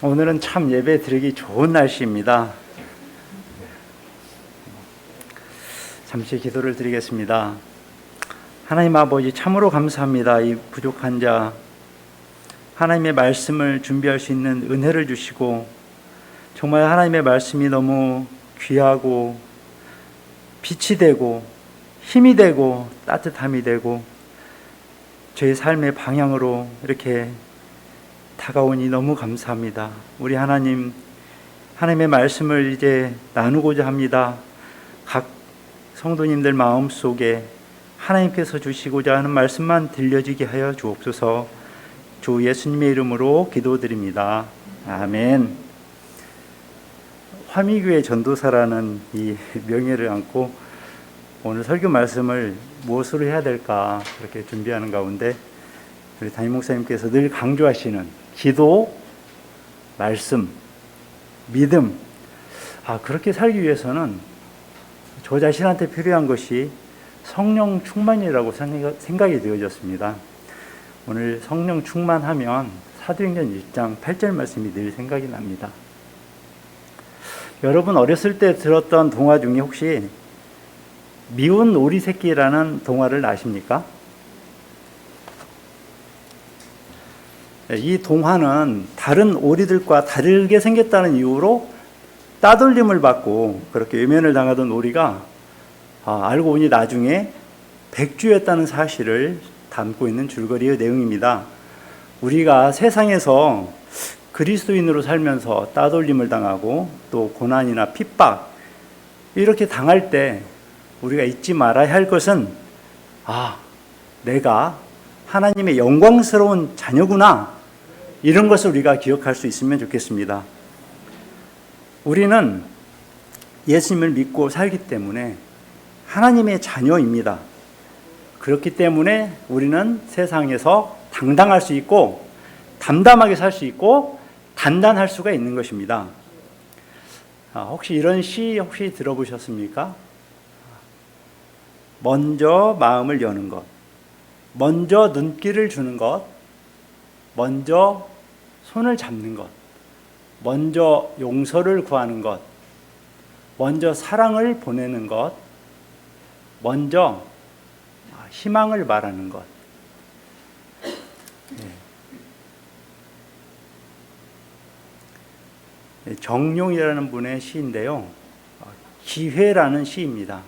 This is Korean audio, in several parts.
오늘은 참 예배 드리기 좋은 날씨입니다. 잠시 기도를 드리겠습니다. 하나님 아버지, 참으로 감사합니다. 이 부족한 자 하나님의 말씀을 준비할 수 있는 은혜를 주시고, 정말 하나님의 말씀이 너무 귀하고 빛이 되고 힘이 되고 따뜻함이 되고 저희 삶의 방향으로 이렇게 다가오니 너무 감사합니다. 우리 하나님, 하나님의 말씀을 이제 나누고자 합니다. 각 성도님들 마음속에 하나님께서 주시고자 하는 말씀만 들려지게 하여 주옵소서. 주 예수님의 이름으로 기도드립니다. 아멘. 화미교회 전도사라는 이 명예를 안고 오늘 설교 말씀을 무엇으로 해야 될까 그렇게 준비하는 가운데 우리 담임 목사님께서 늘 강조하시는 기도, 말씀, 믿음, 그렇게 살기 위해서는 저 자신한테 필요한 것이 성령 충만이라고 생각이 되어졌습니다. 오늘 성령 충만하면 사도행전 1장 8절 말씀이 늘 생각이 납니다. 여러분 어렸을 때 들었던 동화 중에 혹시 미운 오리 새끼라는 동화를 아십니까? 이 동화는 다른 오리들과 다르게 생겼다는 이유로 따돌림을 받고 그렇게 외면을 당하던 오리가 알고 보니 나중에 백주였다는 사실을 담고 있는 줄거리의 내용입니다. 우리가 세상에서 그리스도인으로 살면서 따돌림을 당하고 또 고난이나 핍박 이렇게 당할 때 우리가 잊지 말아야 할 것은 내가 하나님의 영광스러운 자녀구나, 이런 것을 우리가 기억할 수 있으면 좋겠습니다. 우리는 예수님을 믿고 살기 때문에 하나님의 자녀입니다. 그렇기 때문에 우리는 세상에서 당당할 수 있고 담담하게 살 수 있고 단단할 수가 있는 것입니다. 혹시 이런 시 혹시 들어보셨습니까? 먼저 마음을 여는 것, 먼저 눈길을 주는 것, 먼저 손을 잡는 것, 먼저 용서를 구하는 것, 먼저 사랑을 보내는 것, 먼저 희망을 말하는 것. 정용이라는 분의 시인데요, 기회라는 시입니다.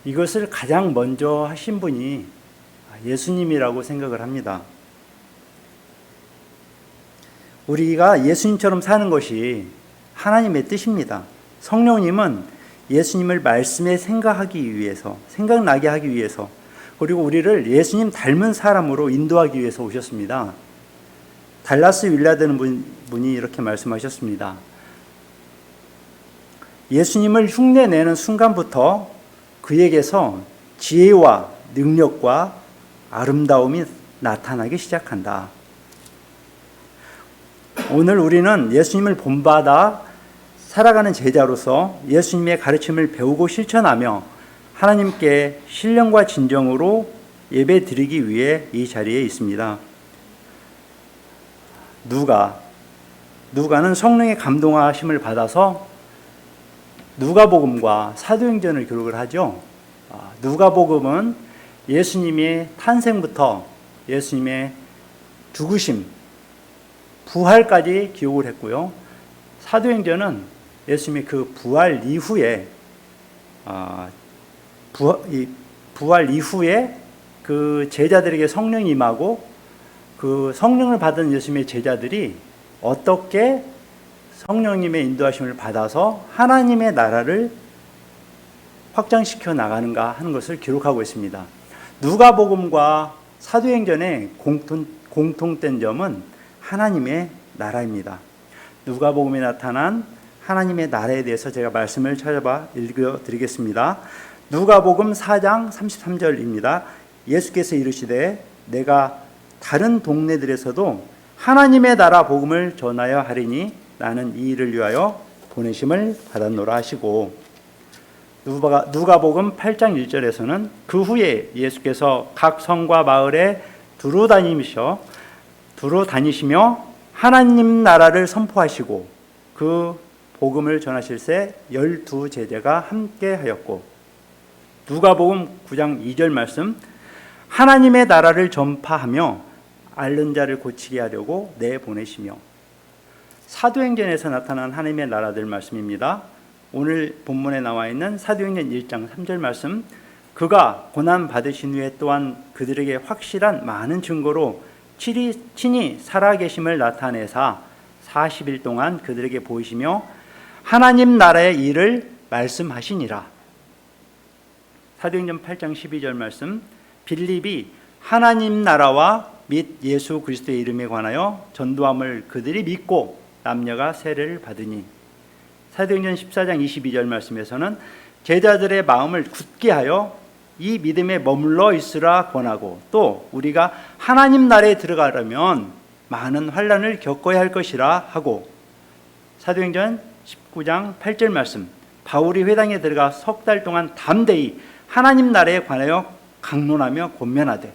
이것을 가장 먼저 하신 분이 예수님이라고 생각을 합니다. 우리가 예수님처럼 사는 것이 하나님의 뜻입니다. 성령님은 예수님을 말씀에 생각나게 하기 위해서, 그리고 우리를 예수님 닮은 사람으로 인도하기 위해서 오셨습니다. 달라스 윌라드는 분이 이렇게 말씀하셨습니다. 예수님을 흉내내는 순간부터 그에게서 지혜와 능력과 아름다움이 나타나기 시작한다. 오늘 우리는 예수님을 본받아 살아가는 제자로서 예수님의 가르침을 배우고 실천하며 하나님께 신령과 진정으로 예배 드리기 위해 이 자리에 있습니다. 누가는 성령의 감동하심을 받아서 누가복음과 사도행전을 기록을 하죠. 누가복음은 예수님의 탄생부터 예수님의 죽으심, 부활까지 기록을 했고요. 사도행전은 예수님의 그 부활 이후에 그 제자들에게 성령이 임하고 그 성령을 받은 예수님의 제자들이 어떻게 성령님의 인도하심을 받아서 하나님의 나라를 확장시켜 나가는가 하는 것을 기록하고 있습니다. 누가복음과 사도행전의 공통된 점은 하나님의 나라입니다. 누가복음에 나타난 하나님의 나라에 대해서 제가 말씀을 찾아봐 읽어드리겠습니다. 누가복음 4장 33절입니다. 예수께서 이르시되 내가 다른 동네들에서도 하나님의 나라 복음을 전하여 하리니 나는 이 일을 위하여 보내심을 받았노라 하시고, 누가복음 8장 1절에서는 그 후에 예수께서 각 성과 마을에 두루 다니시며 하나님 나라를 선포하시고 그 복음을 전하실새 12 제자가 함께 하였고, 누가복음 9장 2절 말씀, 하나님의 나라를 전파하며 앓는 자를 고치게 하려고 내보내시며. 사도행전에서 나타난 하나님의 나라들 말씀입니다. 오늘 본문에 나와 있는 사도행전 1장 3절 말씀, 그가 고난 받으신 후에 또한 그들에게 확실한 많은 증거로 친히 살아계심을 나타내사 40일 동안 그들에게 보이시며 하나님 나라의 일을 말씀하시니라. 사도행전 8장 12절 말씀, 빌립이 하나님 나라와 및 예수 그리스도의 이름에 관하여 전도함을 그들이 믿고 남녀가 세례를 받으니. 사도행전 14장 22절 말씀에서는 제자들의 마음을 굳게 하여 이 믿음에 머물러 있으라 권하고, 또 우리가 하나님 나라에 들어가려면 많은 환난을 겪어야 할 것이라 하고. 사도행전 19장 8절 말씀, 바울이 회당에 들어가 석 달 동안 담대히 하나님 나라에 관하여 강론하며 권면하되.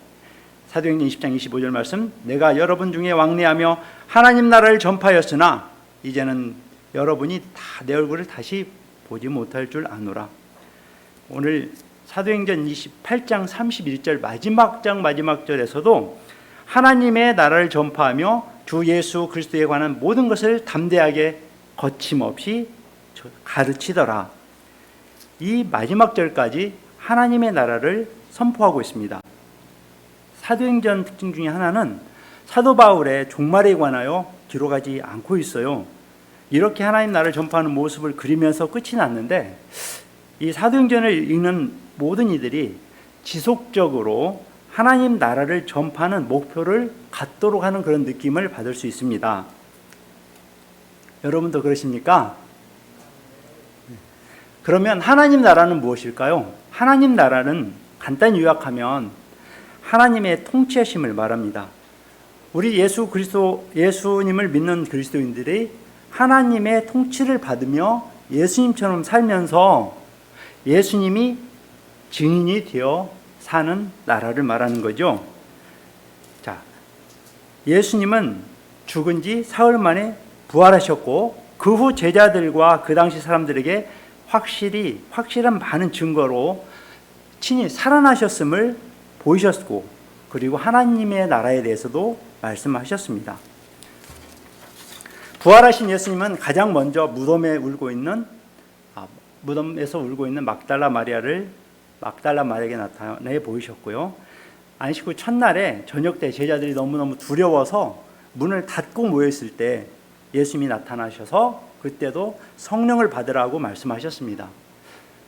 사도행전 20장 25절 말씀, 내가 여러분 중에 왕래하며 하나님 나라를 전파하였으나 이제는 여러분이 다 내 얼굴을 다시 보지 못할 줄 아노라. 오늘 사도행전 28장 31절 마지막 장 마지막 절에서도 하나님의 나라를 전파하며 주 예수 그리스도에 관한 모든 것을 담대하게 거침없이 가르치더라. 이 마지막 절까지 하나님의 나라를 선포하고 있습니다. 사도행전 특징 중에 하나는 사도 바울의 종말에 관하여 기록하지 않고 있어요. 이렇게 하나님 나라를 전파하는 모습을 그리면서 끝이 났는데, 이 사도행전을 읽는 모든 이들이 지속적으로 하나님 나라를 전파하는 목표를 갖도록 하는 그런 느낌을 받을 수 있습니다. 여러분도 그러십니까? 그러면 하나님 나라는 무엇일까요? 하나님 나라는 간단히 요약하면 하나님의 통치하심을 말합니다. 우리 예수님을 믿는 그리스도인들이 하나님의 통치를 받으며 예수님처럼 살면서 예수님이 증인이 되어 사는 나라를 말하는 거죠. 자, 예수님은 죽은 지 사흘 만에 부활하셨고, 그 후 제자들과 그 당시 사람들에게 확실한 많은 증거로 친히 살아나셨음을 보이셨고, 그리고 하나님의 나라에 대해서도 말씀하셨습니다. 부활하신 예수님은 가장 먼저 무덤에서 울고 있는 막달라 마리아에게 나타내 보이셨고요. 안식 후 첫날에 저녁 때 제자들이 너무너무 두려워서 문을 닫고 모여있을 때 예수님이 나타나셔서 그때도 성령을 받으라고 말씀하셨습니다.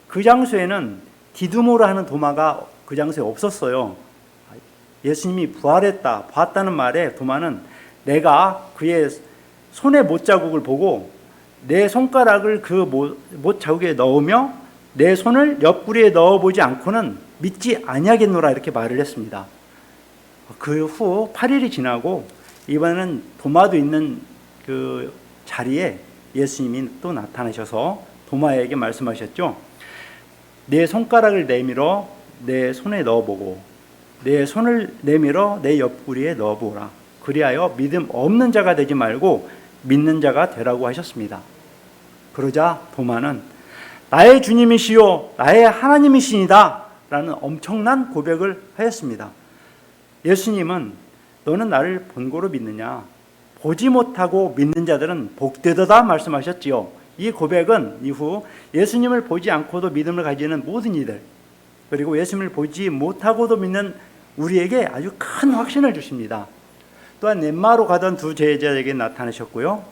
그 장소에는 디두모라 하는 도마가 그 장소에 없었어요. 예수님이 부활했다, 봤다는 말에 도마는 내가 그의 손의 못자국을 보고 내 손가락을 그 못자국에 넣으며 내 손을 옆구리에 넣어보지 않고는 믿지 아니하겠노라, 이렇게 말을 했습니다. 그 후 8일이 지나고 이번에는 도마도 있는 그 자리에 예수님이 또 나타나셔서 도마에게 말씀하셨죠. 내 손가락을 내밀어 내 손에 넣어보고 내 손을 내밀어 내 옆구리에 넣어보라. 그리하여 믿음 없는 자가 되지 말고 믿는 자가 되라고 하셨습니다. 그러자 도마는 나의 주님이시요 나의 하나님이시니다 라는 엄청난 고백을 하였습니다. 예수님은 너는 나를 본고로 믿느냐? 보지 못하고 믿는 자들은 복되도다 말씀하셨지요. 이 고백은 이후 예수님을 보지 않고도 믿음을 가지는 모든 이들, 그리고 예수님을 보지 못하고도 믿는 우리에게 아주 큰 확신을 주십니다. 또한 엠마오로 가던 두 제자에게 나타나셨고요.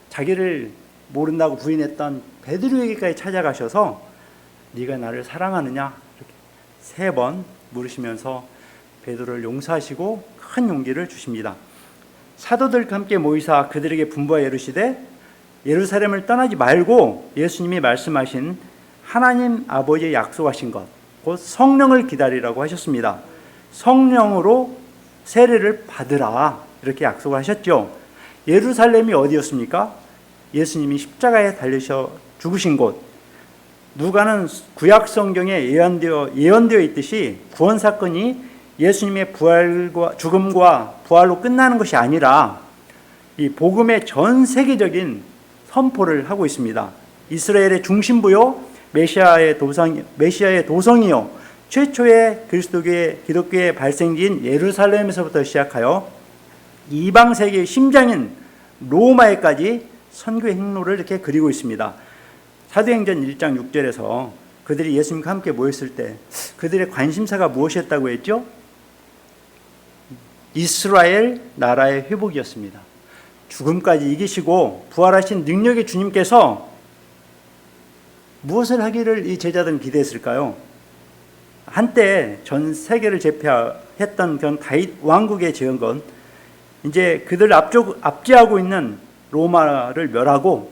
자기를 모른다고 부인했던 베드로에게까지 찾아가셔서 네가 나를 사랑하느냐 이렇게 3번 물으시면서 베드로를 용서하시고 큰 용기를 주십니다. 사도들과 함께 모이사 그들에게 분부하여 이르시되 예루살렘을 떠나지 말고 예수님이 말씀하신 하나님 아버지의 약속하신 것, 곧 성령을 기다리라고 하셨습니다. 성령으로 세례를 받으라 이렇게 약속을 하셨죠. 예루살렘이 어디였습니까? 예수님이 십자가에 달리셔 죽으신 곳. 누가는 구약 성경에 예언되어 있듯이 구원 사건이 예수님의 죽음과 부활로 끝나는 것이 아니라 이 복음의 전 세계적인 선포를 하고 있습니다. 이스라엘의 중심부요, 메시아의 도성이요, 최초의 기독교의 발생지인 예루살렘에서부터 시작하여 이방 세계의 심장인 로마에까지 선교의 행로를 이렇게 그리고 있습니다. 사도행전 1장 6절에서 그들이 예수님과 함께 모였을 때 그들의 관심사가 무엇이었다고 했죠? 이스라엘 나라의 회복이었습니다. 죽음까지 이기시고 부활하신 능력의 주님께서 무엇을 하기를 이 제자들은 기대했을까요? 한때 전 세계를 제패했던 그런 다윗 왕국의 재건건, 이제 그들 압제하고 있는 로마를 멸하고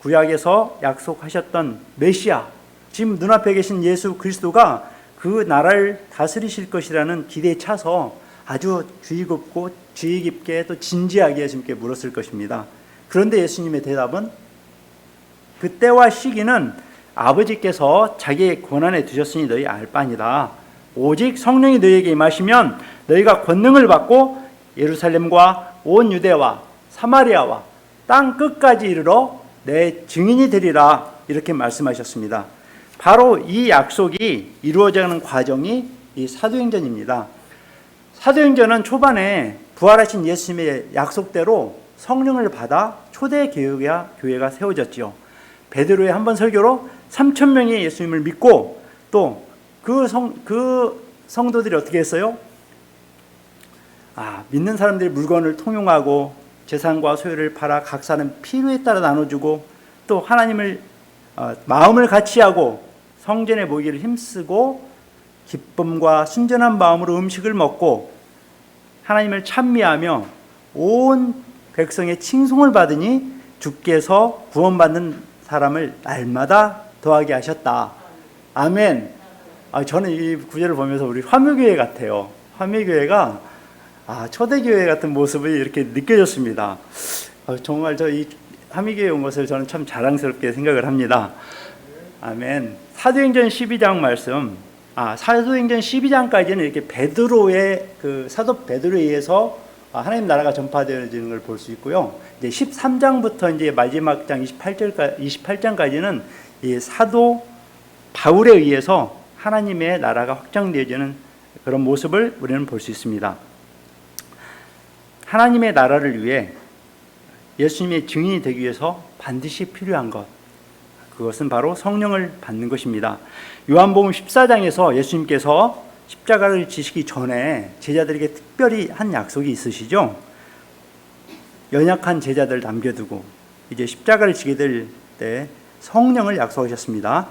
구약에서 약속하셨던 메시아, 지금 눈앞에 계신 예수 그리스도가 그 나라를 다스리실 것이라는 기대에 차서 아주 주의 깊게 또 진지하게 예수님께 물었을 것입니다. 그런데 예수님의 대답은 그때와 시기는 아버지께서 자기의 권한에 두셨으니 너희 알 바니라. 오직 성령이 너희에게 임하시면 너희가 권능을 받고 예루살렘과 온 유대와 사마리아와 땅 끝까지 이르러 내 증인이 되리라. 이렇게 말씀하셨습니다. 바로 이 약속이 이루어져가는 과정이 이 사도행전입니다. 사도행전은 초반에 부활하신 예수님의 약속대로 성령을 받아 초대 교회가 세워졌지요. 베드로의 한 번 설교로 3,000명이 예수님을 믿고 또 그 성도들이 어떻게 했어요? 믿는 사람들이 물건을 통용하고 재산과 소유를 팔아 각 사람 필요에 따라 나눠주고 또 하나님을 마음을 같이 하고 성전에 모이기를 힘쓰고 기쁨과 순전한 마음으로 음식을 먹고 하나님을 찬미하며 온 백성의 칭송을 받으니 주께서 구원받는 사람을 날마다 더하게 하셨다. 아멘. 저는 이 구절을 보면서 우리 화묘교회 같아요. 화묘교회가 초대교회 같은 모습이 이렇게 느껴졌습니다. 정말 이 화묘교회에 온 것을 저는 참 자랑스럽게 생각을 합니다. 아멘. 사도행전 12장 말씀, 사도행전 12장까지는 이렇게 사도 베드로에 의해서 하나님 나라가 전파되어지는 걸 볼 수 있고요. 이제 13장부터 이제 마지막 장 28장까지는 이 사도 바울에 의해서 하나님의 나라가 확장되어지는 그런 모습을 우리는 볼 수 있습니다. 하나님의 나라를 위해 예수님의 증인이 되기 위해서 반드시 필요한 것, 그것은 바로 성령을 받는 것입니다. 요한복음 14장에서 예수님께서 십자가를 지시기 전에 제자들에게 특별히 한 약속이 있으시죠. 연약한 제자들을 남겨두고 이제 십자가를 지게 될 때 성령을 약속하셨습니다.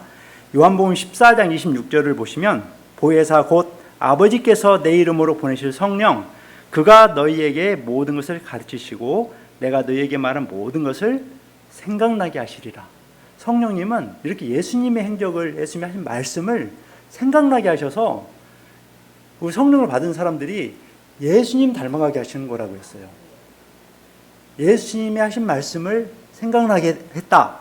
요한복음 14장 26절을 보시면 보혜사 곧 아버지께서 내 이름으로 보내실 성령, 그가 너희에게 모든 것을 가르치시고 내가 너희에게 말한 모든 것을 생각나게 하시리라. 성령님은 이렇게 예수님의 행적을, 예수님이 하신 말씀을 생각나게 하셔서 우리 성령을 받은 사람들이 예수님 닮아가게 하시는 거라고 했어요. 예수님이 하신 말씀을 생각나게 했다.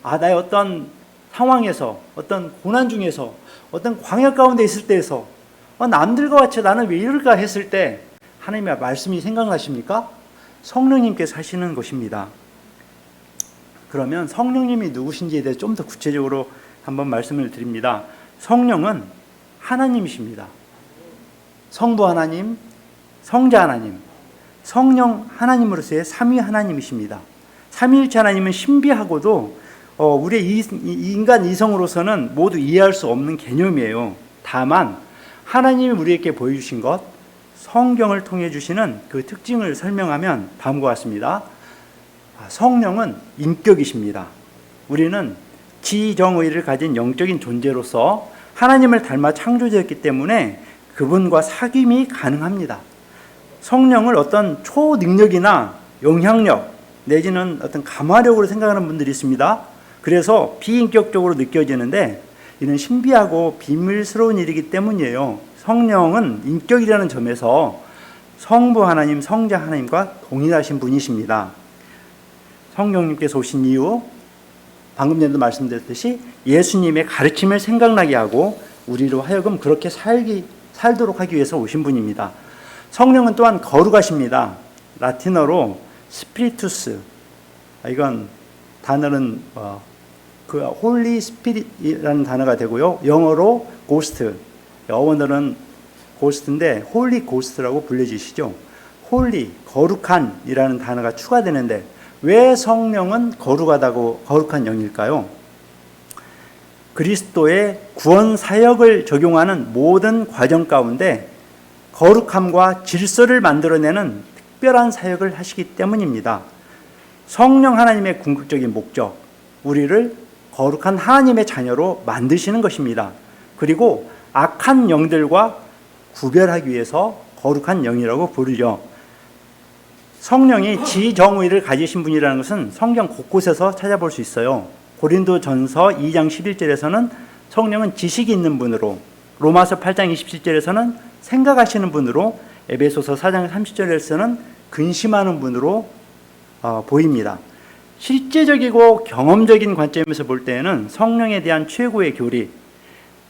나의 어떤 상황에서, 어떤 고난 중에서, 어떤 광야 가운데 있을 때에서 남들과 같이 나는 왜 이럴까 했을 때 하나님의 말씀이 생각나십니까? 성령님께서 하시는 것입니다. 그러면 성령님이 누구신지에 대해 좀 더 구체적으로 한번 말씀을 드립니다. 성령은 하나님이십니다. 성부 하나님, 성자 하나님, 성령 하나님으로서의 삼위 하나님이십니다. 삼위일체 하나님은 신비하고도 우리의 인간 이성으로서는 모두 이해할 수 없는 개념이에요. 다만 하나님이 우리에게 보여주신 것, 성경을 통해 주시는 그 특징을 설명하면 다음과 같습니다. 성령은 인격이십니다. 우리는 지정의를 가진 영적인 존재로서 하나님을 닮아 창조되었기 때문에 그분과 사귐이 가능합니다. 성령을 어떤 초능력이나 영향력 내지는 어떤 감화력으로 생각하는 분들이 있습니다. 그래서 비인격적으로 느껴지는데 이는 신비하고 비밀스러운 일이기 때문이에요. 성령은 인격이라는 점에서 성부 하나님, 성자 하나님과 동일하신 분이십니다. 성령님께서 오신 이유, 방금 전에도 말씀드렸듯이 예수님의 가르침을 생각나게 하고 우리로 하여금 그렇게 살도록 하기 위해서 오신 분입니다. 성령은 또한 거룩하십니다. 라틴어로 스피리투스, 이건 단어는 그 홀리 스피릿이라는 단어가 되고요. 영어로 고스트, 영어로는 고스트인데 홀리 고스트라고 불려지시죠. 홀리, 거룩한이라는 단어가 추가되는데 왜 성령은 거룩한 영일까요? 그리스도의 구원 사역을 적용하는 모든 과정 가운데 거룩함과 질서를 만들어내는 특별한 사역을 하시기 때문입니다. 성령 하나님의 궁극적인 목적, 우리를 거룩한 하나님의 자녀로 만드시는 것입니다. 그리고 악한 영들과 구별하기 위해서 거룩한 영이라고 부르죠. 성령이 지정의를 가지신 분이라는 것은 성경 곳곳에서 찾아볼 수 있어요. 고린도전서 2장 11절에서는 성령은 지식이 있는 분으로, 로마서 8장 27절에서는 생각하시는 분으로, 에베소서 4장 30절에서는 근심하는 분으로 보입니다. 실제적이고 경험적인 관점에서 볼 때에는 성령에 대한 최고의 교리,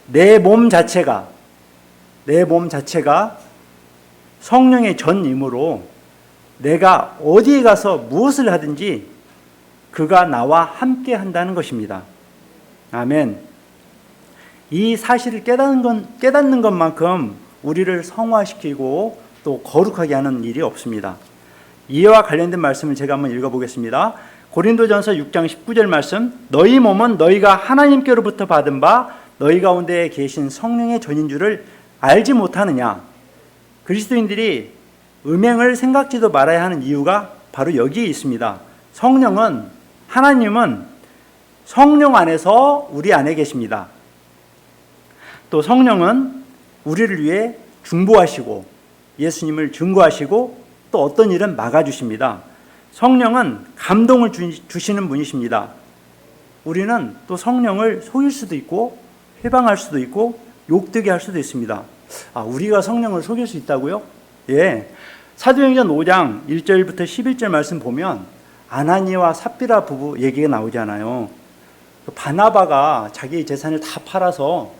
내 몸 자체가 성령의 전임으로 내가 어디에 가서 무엇을 하든지 그가 나와 함께 한다는 것입니다. 아멘. 이 사실을 깨닫는 것만큼 우리를 성화시키고 또 거룩하게 하는 일이 없습니다. 이와 관련된 말씀을 제가 한번 읽어보겠습니다. 고린도전서 6장 19절 말씀, 너희 몸은 너희가 하나님께로부터 받은 바 너희 가운데 계신 성령의 전인 줄을 알지 못하느냐. 그리스도인들이 음행을 생각지도 말아야 하는 이유가 바로 여기에 있습니다. 하나님은 성령 안에서 우리 안에 계십니다. 또 성령은 우리를 위해 중보하시고 예수님을 증거하시고 또 어떤 일은 막아주십니다. 성령은 감동을 주시는 분이십니다. 우리는 또 성령을 속일 수도 있고 회방할 수도 있고 욕되게 할 수도 있습니다. 우리가 성령을 속일 수 있다고요? 예. 사도행전 5장 1절부터 11절 말씀 보면 아나니와 삽비라 부부 얘기가 나오잖아요. 바나바가 자기 재산을 다 팔아서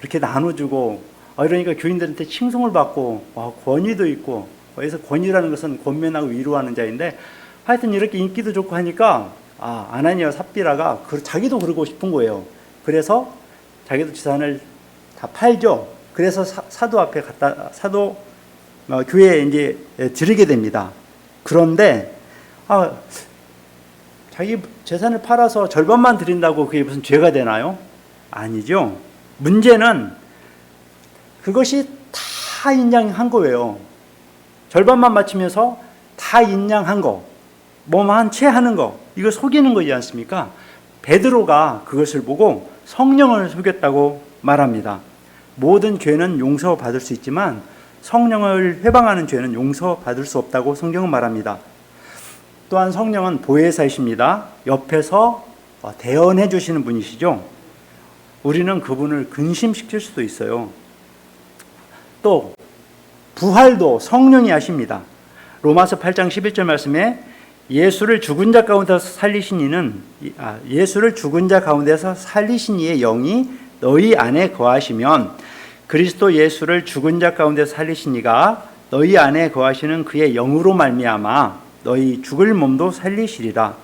이렇게 나눠주고, 이러니까 교인들한테 칭송을 받고 권위도 있고, 그래서 권위라는 것은 권면하고 위로하는 자인데, 하여튼 이렇게 인기도 좋고 하니까 아나니와 삽비라가 자기도 그러고 싶은 거예요. 그래서 자기도 재산을 다 팔죠. 그래서 사도 앞에 사도 교회에 이제 드리게 됩니다. 그런데 자기 재산을 팔아서 절반만 드린다고 그게 무슨 죄가 되나요? 아니죠. 문제는 그것이 다 인양한 거예요. 절반만 바치면서 다 인양한 거, 뭐만 채 하는 거, 이거 속이는 거지 않습니까? 베드로가 그것을 보고 성령을 속였다고 말합니다. 모든 죄는 용서받을 수 있지만 성령을 회방하는 죄는 용서받을 수 없다고 성경은 말합니다. 또한 성령은 보혜사이십니다. 옆에서 대언해 주시는 분이시죠. 우리는 그분을 근심시킬 수도 있어요. 또 부활도 성령이 하십니다. 로마서 8장 11절 말씀에 예수를 죽은 자 가운데서 살리신 이의 영이 너희 안에 거하시면 그리스도 예수를 죽은 자 가운데서 살리신 이가 너희 안에 거하시는 그의 영으로 말미암아 너희 죽을 몸도 살리시리라.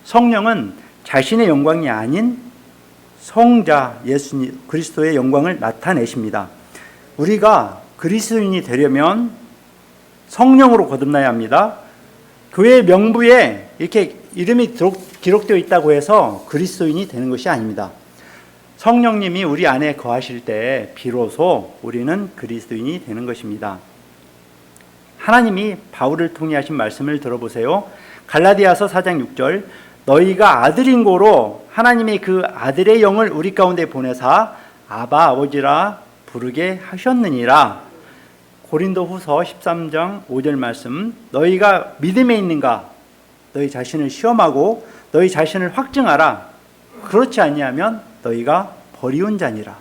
성령은 자신의 영광이 아닌 성자 예수님 그리스도의 영광을 나타내십니다. 우리가 그리스도인이 되려면 성령으로 거듭나야 합니다. 교회 명부에 이렇게 이름이 기록되어 있다고 해서 그리스도인이 되는 것이 아닙니다. 성령님이 우리 안에 거하실 때 비로소 우리는 그리스도인이 되는 것입니다. 하나님이 바울을 통해 하신 말씀을 들어보세요. 갈라디아서 4장 6절, 너희가 아들인 고로 하나님이 그 아들의 영을 우리 가운데 보내사 아바 아버지라 부르게 하셨느니라. 고린도후서 13장 5절 말씀, 너희가 믿음에 있는가? 너희 자신을 시험하고 너희 자신을 확증하라. 그렇지 아니하면 너희가 버리운 자니라.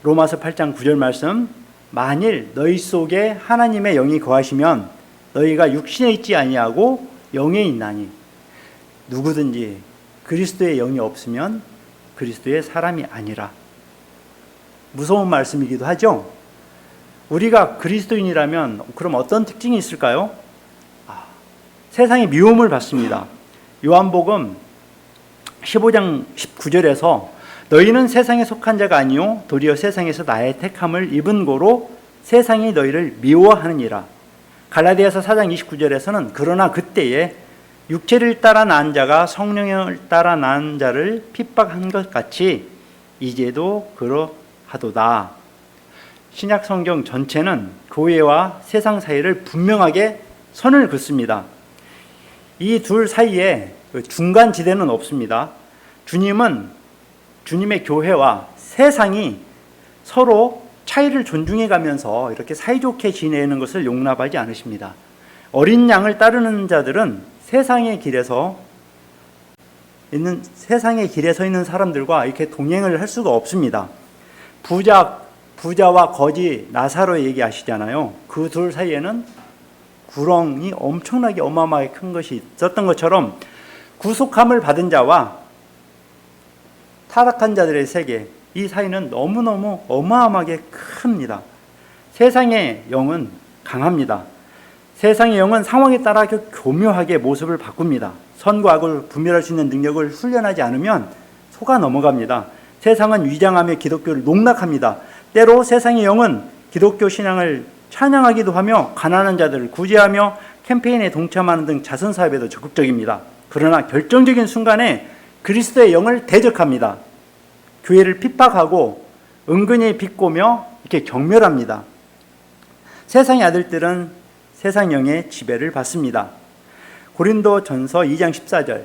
로마서 8장 9절 말씀, 만일 너희 속에 하나님의 영이 거하시면 너희가 육신에 있지 아니하고 영에 있나니. 누구든지 그리스도의 영이 없으면 그리스도의 사람이 아니라. 무서운 말씀이기도 하죠. 우리가 그리스도인이라면 그럼 어떤 특징이 있을까요? 세상의 미움을 받습니다. 요한복음 15장 19절에서 너희는 세상에 속한 자가 아니요 도리어 세상에서 나의 택함을 입은 고로 세상이 너희를 미워하느니라. 갈라디아서 4장 29절에서는 그러나 그때에 육체를 따라 난 자가 성령을 따라 난 자를 핍박한 것 같이 이제도 그러하도다. 신약 성경 전체는 교회와 세상 사이를 분명하게 선을 긋습니다. 이 둘 사이에 중간 지대는 없습니다. 주님은 주님의 교회와 세상이 서로 차이를 존중해 가면서 이렇게 사이좋게 지내는 것을 용납하지 않으십니다. 어린 양을 따르는 자들은 세상의 길에 서 있는 사람들과 이렇게 동행을 할 수가 없습니다. 부자와 거지 나사로 얘기하시잖아요. 그 둘 사이에는 구렁이 엄청나게 어마어마하게 큰 것이 있었던 것처럼 구속함을 받은 자와 타락한 자들의 세계, 이 사이는 너무너무 어마어마하게 큽니다. 세상의 영은 강합니다. 세상의 영은 상황에 따라 교묘하게 모습을 바꿉니다. 선과 악을 분별할 수 있는 능력을 훈련하지 않으면 속아 넘어갑니다. 세상은 위장하며 기독교를 농락합니다. 때로 세상의 영은 기독교 신앙을 찬양하기도 하며 가난한 자들을 구제하며 캠페인에 동참하는 등 자선사업에도 적극적입니다. 그러나 결정적인 순간에 그리스도의 영을 대적합니다. 교회를 핍박하고 은근히 비꼬며 이렇게 경멸합니다. 세상의 아들들은 세상 영의 지배를 받습니다. 고린도전서 2장 14절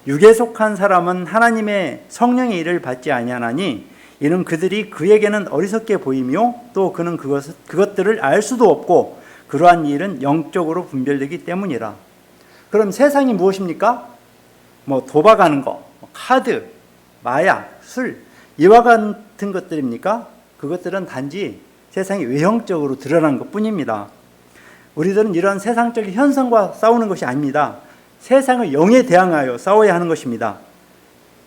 육에 속한 사람은 하나님의 성령의 일을 받지 아니하나니 이는 그들이 그에게는 어리석게 보이며 또 그는 그것들을 알 수도 없고 그러한 일은 영적으로 분별되기 때문이라. 그럼 세상이 무엇입니까? 도박하는 거, 카드, 마약, 술 이와 같은 것들입니까? 그것들은 단지 세상이 외형적으로 드러난 것뿐입니다. 우리들은 이런 세상적인 현상과 싸우는 것이 아닙니다. 세상의 영에 대항하여 싸워야 하는 것입니다.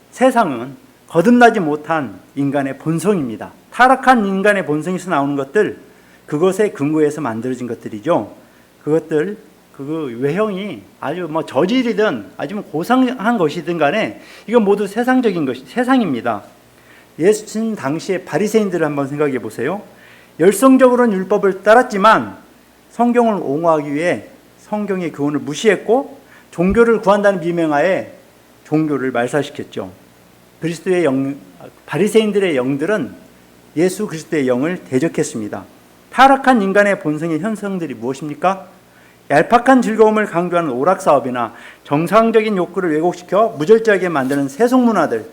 세상은 거듭나지 못한 인간의 본성입니다. 타락한 인간의 본성에서 나오는 것들, 그것에 근거해서 만들어진 것들이죠. 그것들, 그 외형이 아주 저질이든 아주 고상한 것이든 간에 이건 모두 세상적인 것이 세상입니다. 예수님 당시의 바리새인들을 한번 생각해 보세요. 열성적으로는 율법을 따랐지만 성경을 옹호하기 위해 성경의 교훈을 무시했고 종교를 구한다는 비명하에 종교를 말살시켰죠. 바리새인들의 영들은 예수 그리스도의 영을 대적했습니다. 타락한 인간의 본성의 현상들이 무엇입니까? 얄팍한 즐거움을 강조하는 오락사업이나 정상적인 욕구를 왜곡시켜 무절제하게 만드는 세속문화들,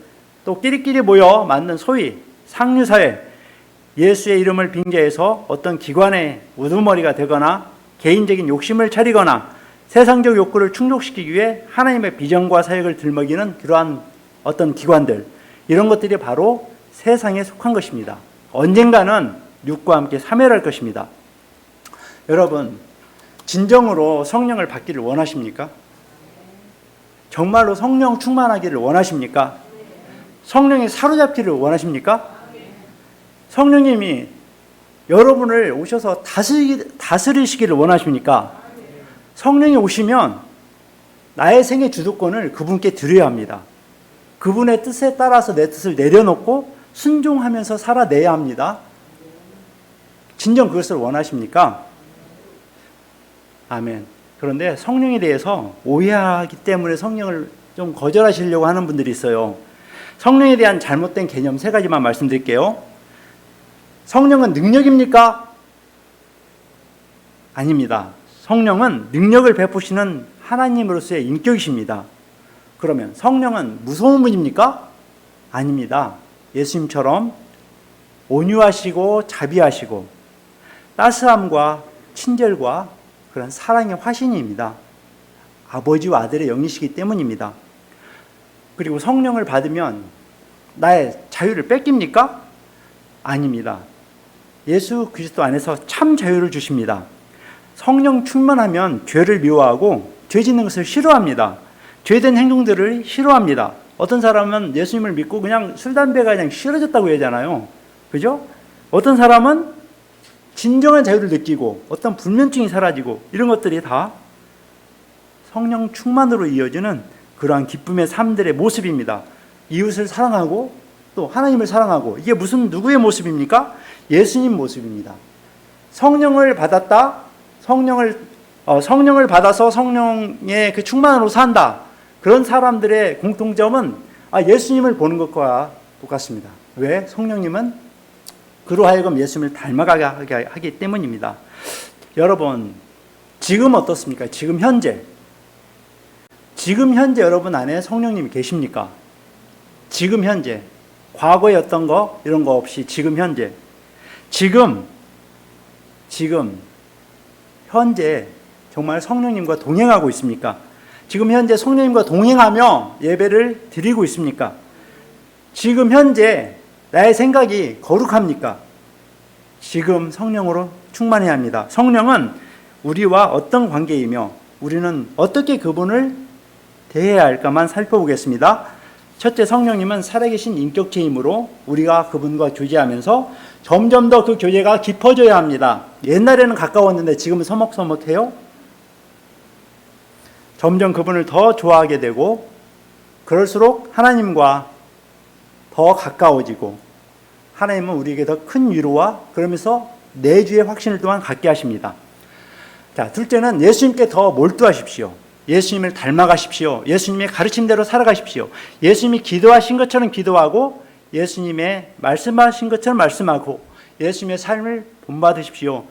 또 끼리끼리 모여 만든 소위 상류사회, 예수의 이름을 빙자해서 어떤 기관의 우두머리가 되거나 개인적인 욕심을 차리거나 세상적 욕구를 충족시키기 위해 하나님의 비전과 사역을 들먹이는 그러한 어떤 기관들, 이런 것들이 바로 세상에 속한 것입니다. 언젠가는 육과 함께 사멸할 것입니다. 여러분, 진정으로 성령을 받기를 원하십니까? 정말로 성령 충만하기를 원하십니까? 성령에 사로잡기를 원하십니까? 성령님이 여러분을 오셔서 다스리시기를 원하십니까? 성령이 오시면 나의 생의 주도권을 그분께 드려야 합니다. 그분의 뜻에 따라서 내 뜻을 내려놓고 순종하면서 살아내야 합니다. 진정 그것을 원하십니까? 아멘. 그런데 성령에 대해서 오해하기 때문에 성령을 좀 거절하시려고 하는 분들이 있어요. 성령에 대한 잘못된 개념 3가지만 말씀드릴게요. 성령은 능력입니까? 아닙니다. 성령은 능력을 베푸시는 하나님으로서의 인격이십니다. 그러면 성령은 무서운 분입니까? 아닙니다. 예수님처럼 온유하시고 자비하시고 따스함과 친절과 그런 사랑의 화신입니다. 아버지와 아들의 영이시기 때문입니다. 그리고 성령을 받으면 나의 자유를 뺏깁니까? 아닙니다. 예수 그리스도 안에서 참 자유를 주십니다. 성령 충만하면 죄를 미워하고 죄 짓는 것을 싫어합니다. 죄된 행동들을 싫어합니다. 어떤 사람은 예수님을 믿고 그냥 술, 담배가 그냥 싫어졌다고 하잖아요. 그죠? 어떤 사람은 진정한 자유를 느끼고 어떤 불면증이 사라지고 이런 것들이 다 성령 충만으로 이어지는 그러한 기쁨의 삶들의 모습입니다. 이웃을 사랑하고 또 하나님을 사랑하고, 이게 무슨 누구의 모습입니까? 예수님 모습입니다. 성령을 받았다, 성령을 받아서 성령의 그 충만으로 산다. 그런 사람들의 공통점은 예수님을 보는 것과 똑같습니다. 왜? 성령님은 그로 하여금 예수님을 닮아가게 하기 때문입니다. 여러분, 지금 어떻습니까? 지금 현재 여러분 안에 성령님이 계십니까? 지금 현재, 과거에 어떤 거 이런 거 없이 지금 현재, 지금 현재 정말 성령님과 동행하고 있습니까? 지금 현재 성령님과 동행하며 예배를 드리고 있습니까? 지금 현재 나의 생각이 거룩합니까? 지금 성령으로 충만해야 합니다. 성령은 우리와 어떤 관계이며 우리는 어떻게 그분을 대해야 할까만 살펴보겠습니다. 첫째, 성령님은 살아계신 인격체이므로 우리가 그분과 교제하면서 점점 더 그 교제가 깊어져야 합니다. 옛날에는 가까웠는데 지금은 서먹서먹해요. 점점 그분을 더 좋아하게 되고, 그럴수록 하나님과 더 가까워지고, 하나님은 우리에게 더 큰 위로와 그러면서 내주의 확신을 또한 갖게 하십니다. 자, 둘째는 예수님께 더 몰두하십시오. 예수님을 닮아가십시오. 예수님의 가르침대로 살아가십시오. 예수님이 기도하신 것처럼 기도하고, 예수님의 말씀하신 것처럼 말씀하고, 예수님의 삶을 본받으십시오.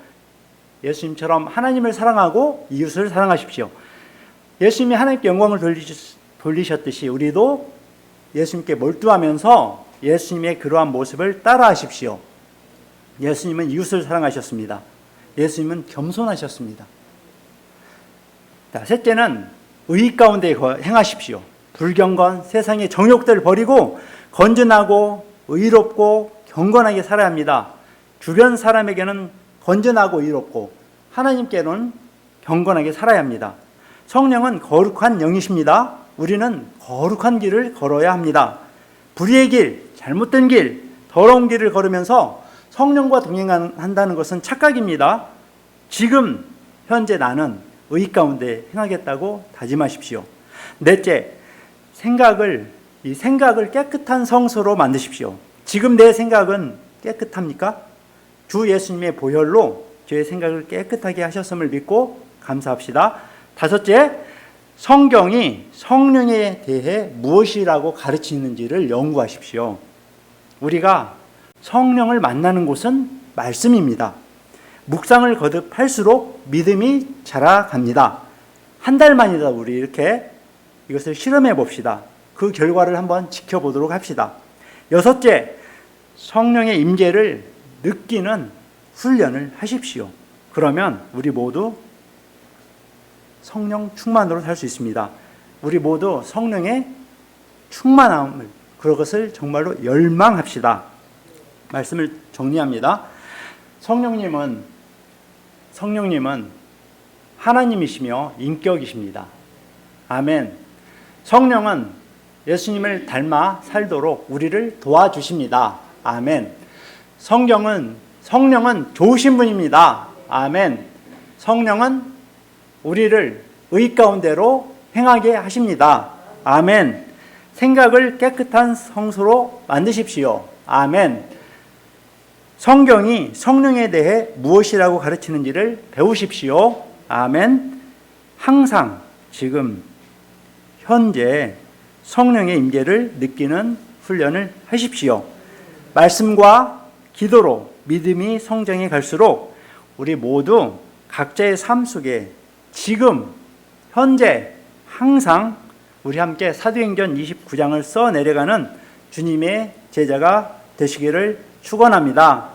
예수님처럼 하나님을 사랑하고 이웃을 사랑하십시오. 예수님이 하나님께 영광을 돌리셨듯이 우리도 예수님께 몰두하면서 예수님의 그러한 모습을 따라하십시오. 예수님은 이웃을 사랑하셨습니다. 예수님은 겸손하셨습니다. 자, 셋째는 의 가운데 행하십시오. 불경건 세상의 정욕들을 버리고 건전하고 의롭고 경건하게 살아야 합니다. 주변 사람에게는 건전하고 의롭고 하나님께는 경건하게 살아야 합니다. 성령은 거룩한 영이십니다. 우리는 거룩한 길을 걸어야 합니다. 불의의 길, 잘못된 길, 더러운 길을 걸으면서 성령과 동행한다는 것은 착각입니다. 지금 현재 나는 의 가운데 행하겠다고 다짐하십시오. 넷째, 이 생각을 깨끗한 성소로 만드십시오. 지금 내 생각은 깨끗합니까? 주 예수님의 보혈로 저의 생각을 깨끗하게 하셨음을 믿고 감사합시다. 다섯째, 성경이 성령에 대해 무엇이라고 가르치는지를 연구하십시오. 우리가 성령을 만나는 곳은 말씀입니다. 묵상을 거듭할수록 믿음이 자라갑니다. 한 달 만이다 우리 이렇게 이것을 실험해 봅시다. 그 결과를 한번 지켜보도록 합시다. 여섯째, 성령의 임재를 느끼는 훈련을 하십시오. 그러면 우리 모두 성령 충만으로 살 수 있습니다. 우리 모두 성령의 충만함을, 그것을 정말로 열망합시다. 말씀을 정리합니다. 성령님은 하나님이시며 인격이십니다. 아멘. 성령은 예수님을 닮아 살도록 우리를 도와주십니다. 아멘. 성령은 좋으신 분입니다. 아멘. 성령은 우리를 의 가운데로 행하게 하십니다. 아멘. 생각을 깨끗한 성소로 만드십시오. 아멘. 성경이 성령에 대해 무엇이라고 가르치는지를 배우십시오. 아멘. 항상 지금 현재 성령의 임재를 느끼는 훈련을 하십시오. 말씀과 기도로 믿음이 성장해 갈수록 우리 모두 각자의 삶 속에 지금 현재 항상 우리 함께 사도행전 29장을 써 내려가는 주님의 제자가 되시기를 축원합니다.